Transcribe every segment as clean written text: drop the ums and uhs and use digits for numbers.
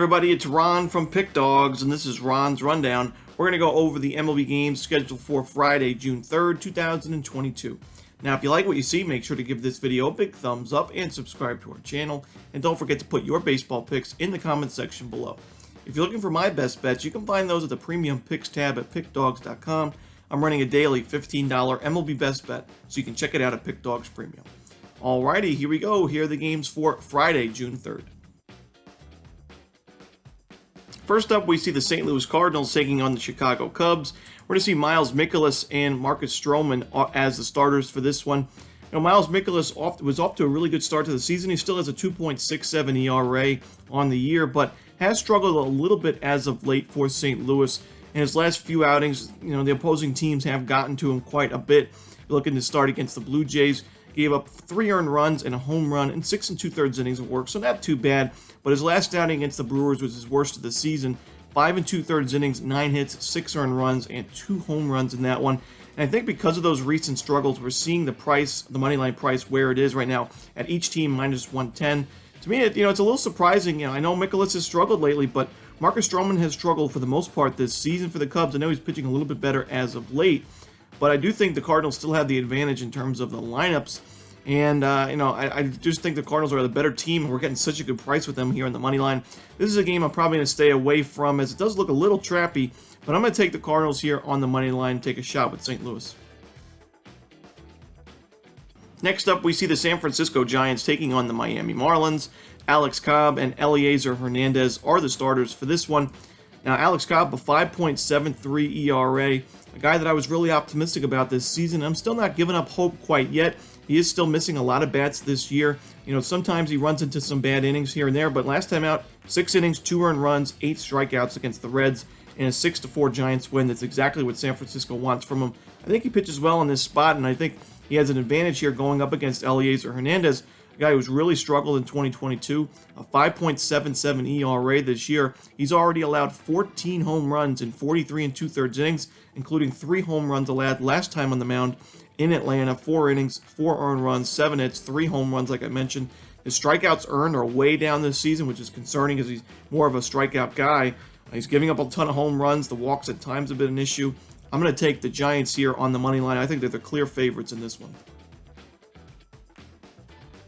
everybody, it's Ron from Pick Dawgz, and this is Ron's Rundown. We're going to go over the MLB games scheduled for Friday, June 3rd, 2022. Now, if you like what you see, make sure to give this video a big thumbs up and subscribe to our channel. And don't forget to put your baseball picks in the comments section below. If you're looking for my best bets, you can find those at the Premium Picks tab at Pickdawgz.com. I'm running a daily $15 MLB best bet, so you can check it out at Pick Dawgz Premium. Alrighty, here we go. Here are the games for Friday, June 3rd. First up, we see the St. Louis Cardinals taking on the Chicago Cubs. We're going to see Miles Mikolas and Marcus Stroman as the starters for this one. Now, Miles Mikolas was off to a really good start to the season. He still has a 2.67 ERA on the year, but has struggled a little bit as of late for St. Louis. In his last few outings, the opposing teams have gotten to him quite a bit. Looking to start against the Blue Jays, gave up 3 earned runs and a home run in 6 2/3 innings of work, so not too bad. But his last outing against the Brewers was his worst of the season. 5 2/3 innings, 9 hits, 6 earned runs, and 2 home runs in that one. And I think because of those recent struggles, we're seeing the price, the money line price, where it is right now at each team minus 110. To me, it's a little surprising. I know Mikolas has struggled lately, but Marcus Stroman has struggled for the most part this season for the Cubs. I know he's pitching a little bit better as of late, but I do think the Cardinals still have the advantage in terms of the lineups. And, I just think the Cardinals are the better team. We're getting such a good price with them here on the money line. This is a game I'm probably going to stay away from, as it does look a little trappy, but I'm going to take the Cardinals here on the money line and take a shot with St. Louis. Next up, we see the San Francisco Giants taking on the Miami Marlins. Alex Cobb and Elieser Hernandez are the starters for this one. Now, Alex Cobb, a 5.73 ERA, a guy that I was really optimistic about this season. I'm still not giving up hope quite yet. He is still missing a lot of bats this year. Sometimes he runs into some bad innings here and there, but last time out, 6 innings, 2 earned runs, 8 strikeouts against the Reds, and a 6-4 Giants win. That's exactly what San Francisco wants from him. I think he pitches well in this spot, and I think he has an advantage here going up against Elieser Hernandez, a guy who's really struggled in 2022, a 5.77 ERA this year. He's already allowed 14 home runs in 43 2/3 innings, including 3 home runs allowed last time on the mound in Atlanta. 4 innings, 4 earned runs, 7 hits, 3 home runs, like I mentioned. His strikeouts earned are way down this season, which is concerning because he's more of a strikeout guy. He's giving up a ton of home runs. The walks at times have been an issue. I'm going to take the Giants here on the money line. I think they're the clear favorites in this one.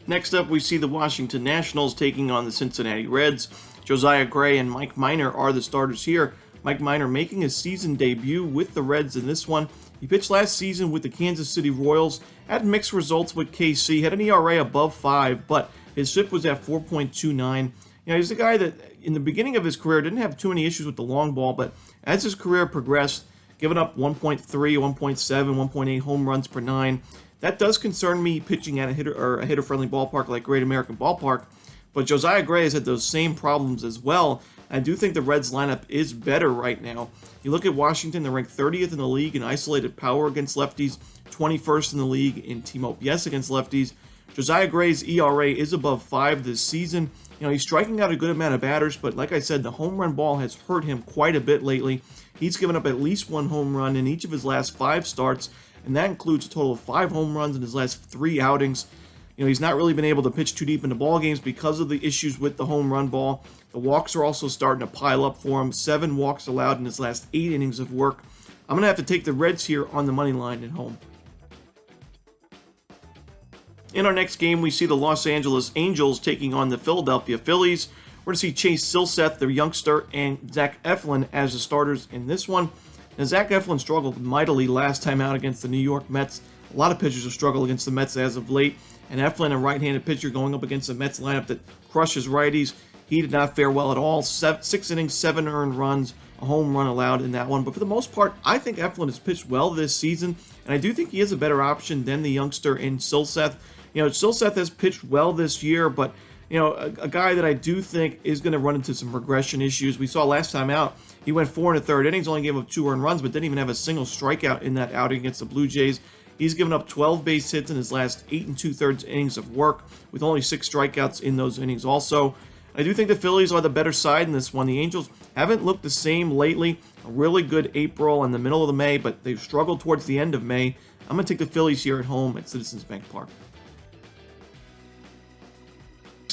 Next up, we see the Washington Nationals taking on the Cincinnati Reds. Josiah Gray and Mike Minor are the starters here. Mike Minor making his season debut with the Reds in this one. He pitched last season with the Kansas City Royals, had mixed results with KC, had an ERA above 5, but his FIP was at 4.29. He's a guy that in the beginning of his career didn't have too many issues with the long ball, but as his career progressed, giving up 1.3, 1.7, 1.8 home runs per 9. That does concern me pitching at a hitter-friendly ballpark like Great American Ballpark. But Josiah Gray has had those same problems as well. I do think the Reds lineup is better right now. You look at Washington, they're ranked 30th in the league in isolated power against lefties, 21st in the league in team OPS against lefties. Josiah Gray's ERA is above 5 this season. He's striking out a good amount of batters, but like I said, the home run ball has hurt him quite a bit lately. He's given up at least 1 home run in each of his last 5 starts, and that includes a total of 5 home runs in his last 3 outings. He's not really been able to pitch too deep into ball games because of the issues with the home run ball. The walks are also starting to pile up for him. 7 walks allowed in his last 8 innings of work. I'm going to have to take the Reds here on the money line at home. In our next game, we see the Los Angeles Angels taking on the Philadelphia Phillies. We're going to see Chase Silseth, their youngster, and Zach Eflin as the starters in this one. Now, Zach Eflin struggled mightily last time out against the New York Mets. A lot of pitchers have struggled against the Mets as of late. And Eflin, a right-handed pitcher going up against the Mets lineup that crushes righties, he did not fare well at all. 6 innings, 7 earned runs, a home run allowed in that one. But for the most part, I think Eflin has pitched well this season. And I do think he is a better option than the youngster in Silseth. Silseth has pitched well this year, but a guy that I do think is going to run into some regression issues. We saw last time out, he went 4 1/3 innings, only gave up 2 earned runs, but didn't even have a single strikeout in that outing against the Blue Jays. He's given up 12 base hits in his last 8 2/3 innings of work, with only 6 strikeouts in those innings also. I do think the Phillies are the better side in this one. The Angels haven't looked the same lately. A really good April and the middle of the May, but they've struggled towards the end of May. I'm going to take the Phillies here at home at Citizens Bank Park.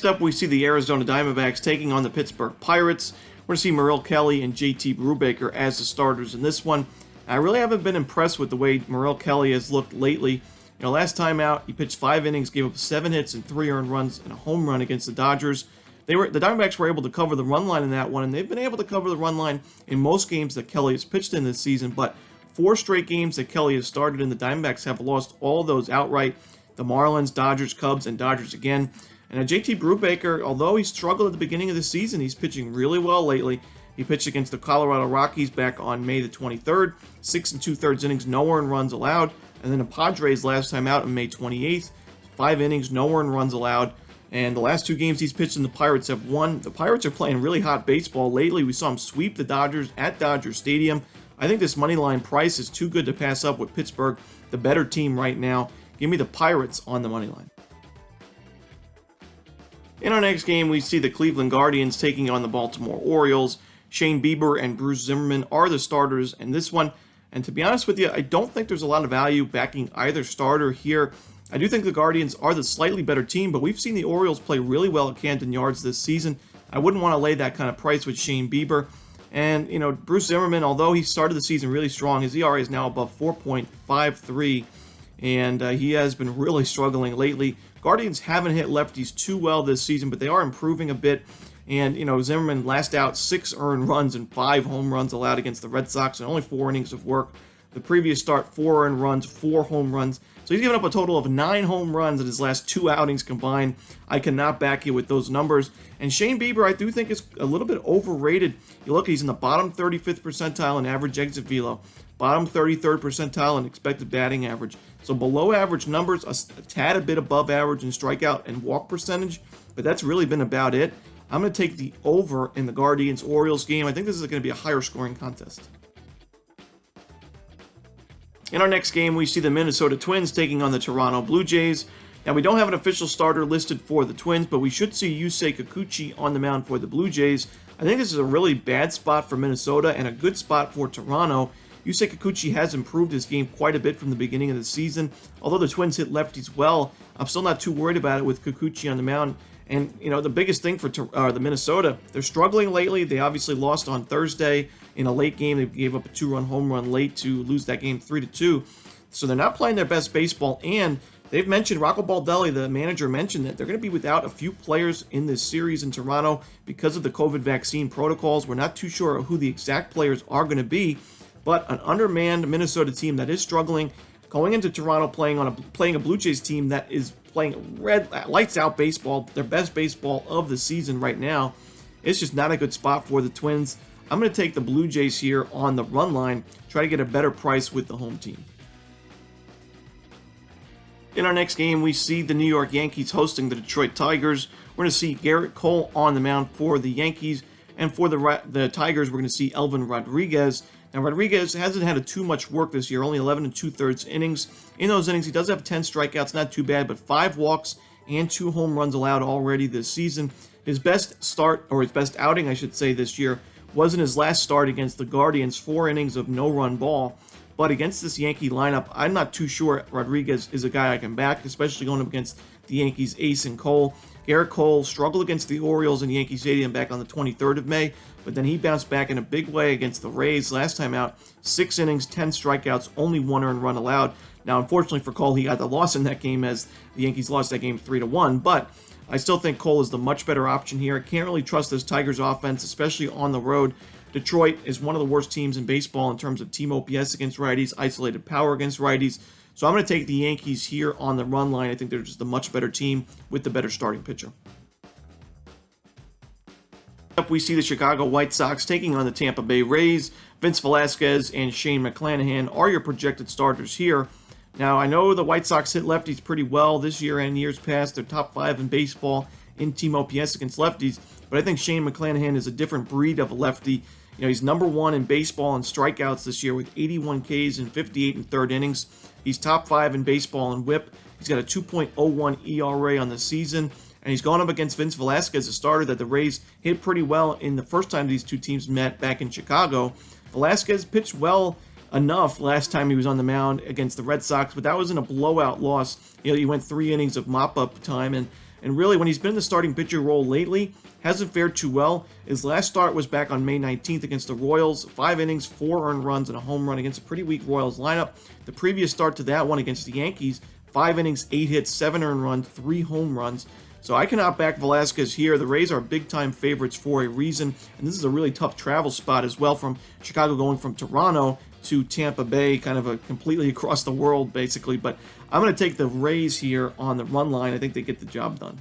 Next up, we see the Arizona Diamondbacks taking on the Pittsburgh Pirates. We're going to see Merrill Kelly and JT Brubaker as the starters in this one. I really haven't been impressed with the way Merrill Kelly has looked lately. Last time out, he pitched 5 innings, gave up 7 hits and 3 earned runs and a home run against the Dodgers. The Diamondbacks were able to cover the run line in that one, and they've been able to cover the run line in most games that Kelly has pitched in this season, but 4 straight games that Kelly has started in, the Diamondbacks have lost all those outright. The Marlins, Dodgers, Cubs, and Dodgers again. And JT Brubaker, although he struggled at the beginning of the season, he's pitching really well lately. He pitched against the Colorado Rockies back on May the 23rd, 6 2/3 innings, no earned runs allowed. And then the Padres last time out on May 28th, 5 innings, no earned runs allowed. And the last 2 games he's pitched in, the Pirates have won. The Pirates are playing really hot baseball lately. We saw him sweep the Dodgers at Dodger Stadium. I think this money line price is too good to pass up with Pittsburgh, the better team right now. Give me the Pirates on the money line. In our next game, we see the Cleveland Guardians taking on the Baltimore Orioles. Shane Bieber and Bruce Zimmerman are the starters in this one. And to be honest with you, I don't think there's a lot of value backing either starter here. I do think the Guardians are the slightly better team, but we've seen the Orioles play really well at Camden Yards this season. I wouldn't want to lay that kind of price with Shane Bieber. And, Bruce Zimmerman, although he started the season really strong, his ERA is now above 4.53, and he has been really struggling lately. Guardians haven't hit lefties too well this season, but they are improving a bit. And, Zimmerman last out 6 earned runs and 5 home runs allowed against the Red Sox and only 4 innings of work. The previous start, 4 earned runs, 4 home runs. So he's given up a total of 9 home runs in his last 2 outings combined. I cannot back you with those numbers. And Shane Bieber, I do think, is a little bit overrated. You look, he's in the bottom 35th percentile in average exit velo, bottom 33rd percentile in expected batting average. So below average numbers, a tad a bit above average in strikeout and walk percentage, but that's really been about it. I'm going to take the over in the Guardians-Orioles game. I think this is going to be a higher scoring contest. In our next game, we see the Minnesota Twins taking on the Toronto Blue Jays. Now, we don't have an official starter listed for the Twins, but we should see Yusei Kikuchi on the mound for the Blue Jays. I think this is a really bad spot for Minnesota and a good spot for Toronto. Yusei Kikuchi has improved his game quite a bit from the beginning of the season. Although the Twins hit lefties well, I'm still not too worried about it with Kikuchi on the mound. And, the biggest thing for the Minnesota, they're struggling lately. They obviously lost on Thursday in a late game. They gave up a 2-run home run late to lose that game 3-2. So they're not playing their best baseball. And they've mentioned, Rocco Baldelli, the manager, mentioned that they're going to be without a few players in this series in Toronto because of the COVID vaccine protocols. We're not too sure who the exact players are going to be. But an undermanned Minnesota team that is struggling, going into Toronto playing a Blue Jays team that is playing lights out baseball, their best baseball of the season right now. It's just not a good spot for the Twins. I'm going to take the Blue Jays here on the run line, try to get a better price with the home team. In our next game, we see the New York Yankees hosting the Detroit Tigers. We're going to see Garrett Cole on the mound for the Yankees, and for the Tigers, we're going to see Elvin Rodriguez. Now, Rodriguez hasn't had too much work this year, only 11 2/3 innings. In those innings, he does have 10 strikeouts, not too bad, but 5 walks and 2 home runs allowed already this season. His best start, or his best outing, I should say, this year was in his last start against the Guardians, 4 innings of no-run ball. But against this Yankee lineup, I'm not too sure Rodriguez is a guy I can back, especially going up against the Yankees' ace and Cole. Garrett Cole struggled against the Orioles in Yankee Stadium back on the 23rd of May, but then he bounced back in a big way against the Rays last time out. 6 innings, 10 strikeouts, only 1 earned run allowed. Now, unfortunately for Cole, he got the loss in that game as the Yankees lost that game 3-1, but I still think Cole is the much better option here. I can't really trust this Tigers offense, especially on the road. Detroit is one of the worst teams in baseball in terms of team OPS against righties, isolated power against righties. So I'm going to take the Yankees here on the run line. I think they're just a much better team with the better starting pitcher. Up, we see the Chicago White Sox taking on the Tampa Bay Rays. Vince Velasquez and Shane McClanahan are your projected starters here. Now, I know the White Sox hit lefties pretty well this year and years past. They're top 5 in baseball in team OPS against lefties, but I think Shane McClanahan is a different breed of a lefty. He's number 1 in baseball in strikeouts this year with 81 Ks in 58 1/3 innings. He's top 5 in baseball in whip. He's got a 2.01 ERA on the season, and he's gone up against Vince Velasquez, a starter that the Rays hit pretty well in the first time these two teams met back in Chicago. Velasquez pitched well enough last time he was on the mound against the Red Sox, but that was in a blowout loss. He went 3 innings of mop-up time, and And really, when he's been in the starting pitcher role lately, hasn't fared too well. His last start was back on May 19th against the Royals. 5 innings, 4 earned runs, and a home run against a pretty weak Royals lineup. The previous start to that one against the Yankees, 5 innings, 8 hits, 7 earned runs, 3 home runs. So I cannot back Velasquez here. The Rays are big-time favorites for a reason, and this is a really tough travel spot as well, from Chicago going from Toronto to Tampa Bay, kind of a completely across the world, basically. But I'm going to take the Rays here on the run line. I think they get the job done.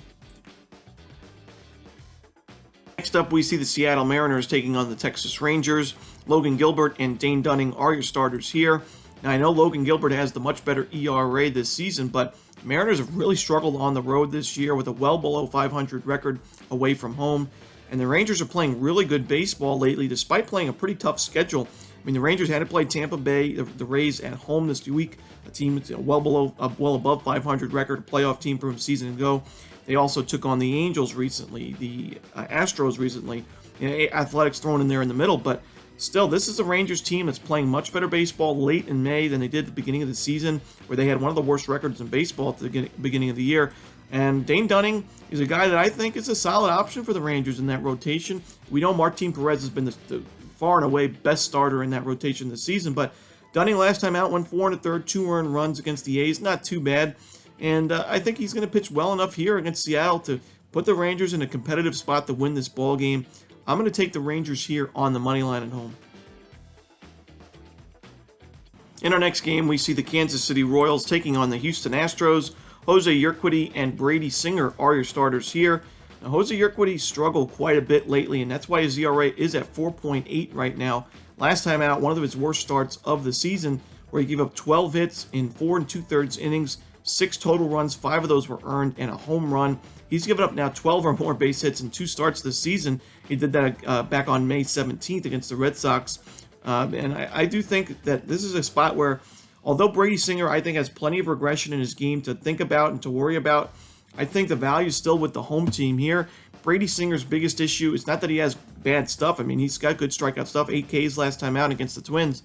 Next up, we see the Seattle Mariners taking on the Texas Rangers. Logan Gilbert and Dane Dunning are your starters here. Now, I know Logan Gilbert has the much better ERA this season, but the Mariners have really struggled on the road this year with a well below 500 record away from home. And the Rangers are playing really good baseball lately, despite playing a pretty tough schedule. I mean, the Rangers had to play Tampa Bay, the Rays at home this week, a team that's well above 500 record, a playoff team from a season ago. They also took on the Angels recently, the Astros recently. Athletics thrown in there in the middle, but still, this is a Rangers team that's playing much better baseball late in May than they did at the beginning of the season, where they had one of the worst records in baseball at the beginning of the year. And Dane Dunning is a guy that I think is a solid option for the Rangers in that rotation. We know Martin Perez has been the far and away best starter in that rotation this season, but Dunning last time out went 4 1/3, 2 earned runs against the A's, not too bad. And I think he's going to pitch well enough here against Seattle to put the Rangers in a competitive spot to win this ball game. I'm going to take the Rangers here on the money line at home. In our next game, we see the Kansas City Royals taking on the Houston Astros. Jose Urquidy and Brady Singer are your starters here. Now, Jose Urquidy struggled quite a bit lately, and that's why his ERA is at 4.8 right now. Last time out, one of his worst starts of the season, where he gave up 12 hits in 4 2/3 innings, 6 total runs, 5 of those were earned, and a home run. He's given up now 12 or more base hits in 2 starts this season. He did that back on May 17th against the Red Sox. And I do think that this is a spot where, although Brady Singer, I think, has plenty of regression in his game to think about and to worry about, I think the value is still with the home team here. Brady Singer's biggest issue is not that he has bad stuff. I mean, he's got good strikeout stuff, 8 Ks last time out against the Twins.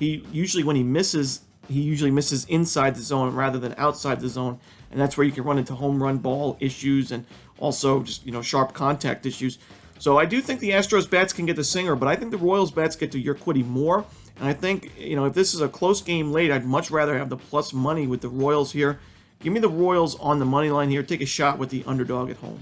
When he misses inside the zone rather than outside the zone, and that's where you can run into home run ball issues and also just, sharp contact issues. So I do think the Astros bats can get to Singer, but I think the Royals bats get to Urquidy more. And I think, if this is a close game late, I'd much rather have the plus money with the Royals here. Give me the Royals on the money line here. Take a shot with the underdog at home.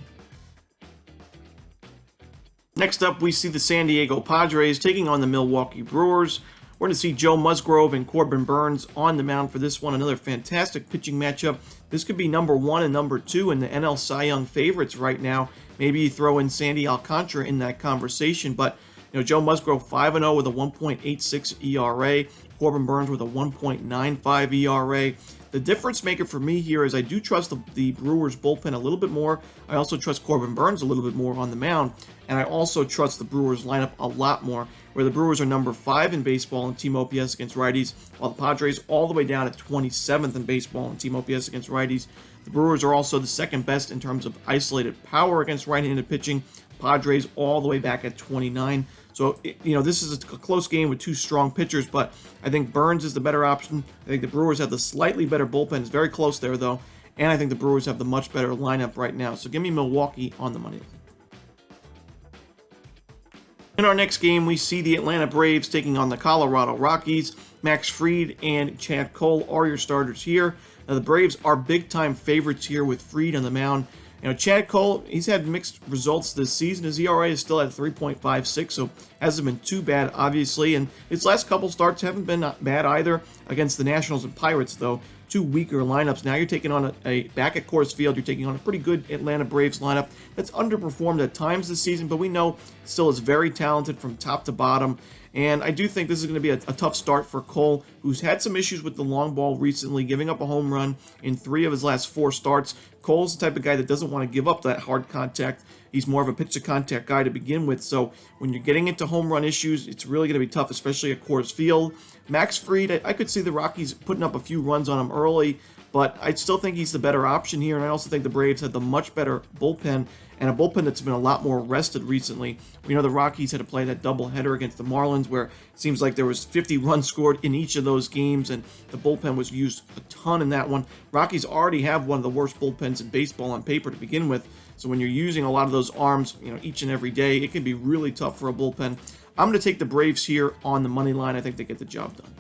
Next up, we see the San Diego Padres taking on the Milwaukee Brewers. We're going to see Joe Musgrove and Corbin Burnes on the mound for this one. Another fantastic pitching matchup. This could be number 1 and number 2 in the NL Cy Young favorites right now. Maybe you throw in Sandy Alcantara in that conversation. But, Joe Musgrove 5-0 with a 1.86 ERA. Corbin Burnes with a 1.95 ERA. The difference maker for me here is I do trust the Brewers bullpen a little bit more. I also trust Corbin Burnes a little bit more on the mound. And I also trust the Brewers lineup a lot more, where the Brewers are number 5 in baseball in team OPS against righties, while the Padres all the way down at 27th in baseball in team OPS against righties. The Brewers are also the second best in terms of isolated power against right-handed pitching. Padres all the way back at 29. So, this is a close game with 2 strong pitchers, but I think Burnes is the better option. I think the Brewers have the slightly better bullpen. It's very close there, though. And I think the Brewers have the much better lineup right now. So give me Milwaukee on the money line. In our next game, we see the Atlanta Braves taking on the Colorado Rockies. Max Fried and Chad Cole are your starters here. Now, the Braves are big-time favorites here with Fried on the mound. Chad Cole, he's had mixed results this season. His ERA is still at 3.56, so hasn't been too bad, obviously. And his last couple starts haven't been bad either against the Nationals and Pirates, though. 2 weaker lineups. Now you're taking on a back at Coors Field. You're taking on a pretty good Atlanta Braves lineup that's underperformed at times this season, but we know still is very talented from top to bottom. And I do think this is going to be a tough start for Cole, who's had some issues with the long ball recently, giving up a home run in 3 of his last 4 starts. Cole's the type of guy that doesn't want to give up that hard contact. He's more of a pitch to contact guy to begin with. So when you're getting into home run issues, it's really going to be tough, especially at Coors Field. Max Fried, I could see the Rockies putting up a few runs on him early, but I still think he's the better option here, and I also think the Braves had the much better bullpen, and a bullpen that's been a lot more rested recently. We know the Rockies had to play that doubleheader against the Marlins, where it seems like there was 50 runs scored in each of those games, and the bullpen was used a ton in that one. Rockies already have one of the worst bullpens in baseball on paper to begin with, so when you're using a lot of those arms, each and every day, it can be really tough for a bullpen. I'm going to take the Braves here on the money line. I think they get the job done.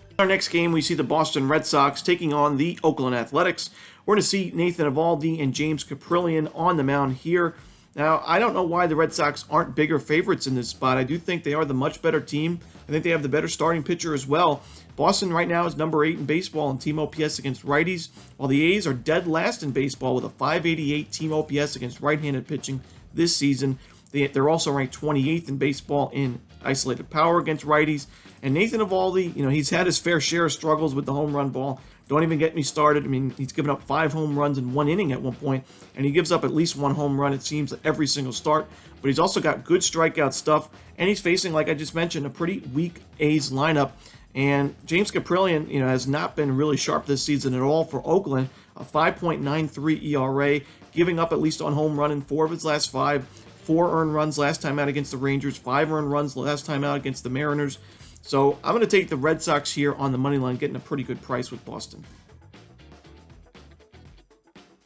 In our next game, we see the Boston Red Sox taking on the Oakland Athletics. We're going to see Nathan Eovaldi and James Kaprielian on the mound here. Now, I don't know why the Red Sox aren't bigger favorites in this spot. I do think they are the much better team. I think they have the better starting pitcher as well. Boston right now is number 8 in baseball in team OPS against righties, while the A's are dead last in baseball with a .588 team OPS against right-handed pitching this season. They're also ranked 28th in baseball in isolated power against righties. And Nathan Eovaldi, he's had his fair share of struggles with the home run ball. Don't even get me started. I mean, he's given up 5 home runs in 1 inning at one point, and he gives up at least 1 home run, it seems, every single start. But he's also got good strikeout stuff, and he's facing, like I just mentioned, a pretty weak A's lineup. And James Kaprielian, has not been really sharp this season at all for Oakland. A 5.93 ERA, giving up at least 1 home run in 4 of his last 5. 4 earned runs last time out against the Rangers, 5 earned runs last time out against the Mariners. So I'm going to take the Red Sox here on the money line, getting a pretty good price with Boston.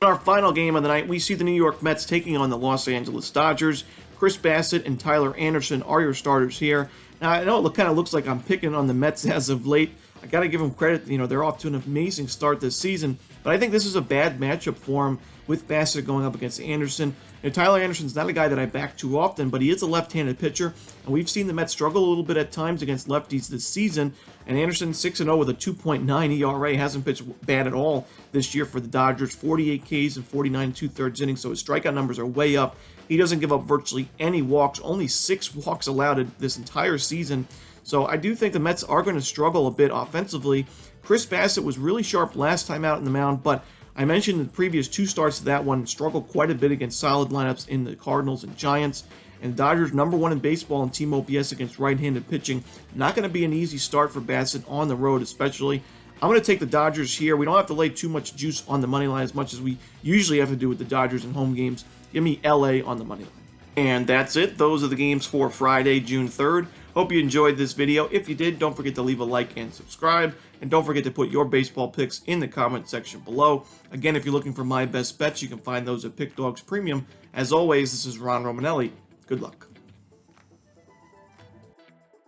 In our final game of the night, we see the New York Mets taking on the Los Angeles Dodgers. Chris Bassett and Tyler Anderson are your starters here. Now, I know it kind of looks like I'm picking on the Mets as of late. I got to give them credit. They're off to an amazing start this season. But I think this is a bad matchup for him with Bassett going up against Anderson. Tyler Anderson's not a guy that I back too often, but he is a left-handed pitcher, and we've seen the Mets struggle a little bit at times against lefties this season. And Anderson 6-0 with a 2.9 ERA, hasn't pitched bad at all this year for the Dodgers. 48 Ks and 49 2/3 innings, so his strikeout numbers are way up. He doesn't give up virtually any walks, only 6 walks allowed this entire season. So I do think the Mets are going to struggle a bit offensively. Chris Bassett was really sharp last time out in the mound, but I mentioned the previous 2 starts to that one struggled quite a bit against solid lineups in the Cardinals and Giants. And the Dodgers number 1 in baseball in team OPS against right-handed pitching. Not going to be an easy start for Bassett on the road especially. I'm going to take the Dodgers here. We don't have to lay too much juice on the money line as much as we usually have to do with the Dodgers in home games. Give me LA on the money line. And that's it. Those are the games for Friday, June 3rd. Hope you enjoyed this video. If you did, don't forget to leave a like and subscribe. And don't forget to put your baseball picks in the comment section below. Again, if you're looking for my best bets, you can find those at Pick Dawgz Premium. As always, this is Ron Romanelli. Good luck.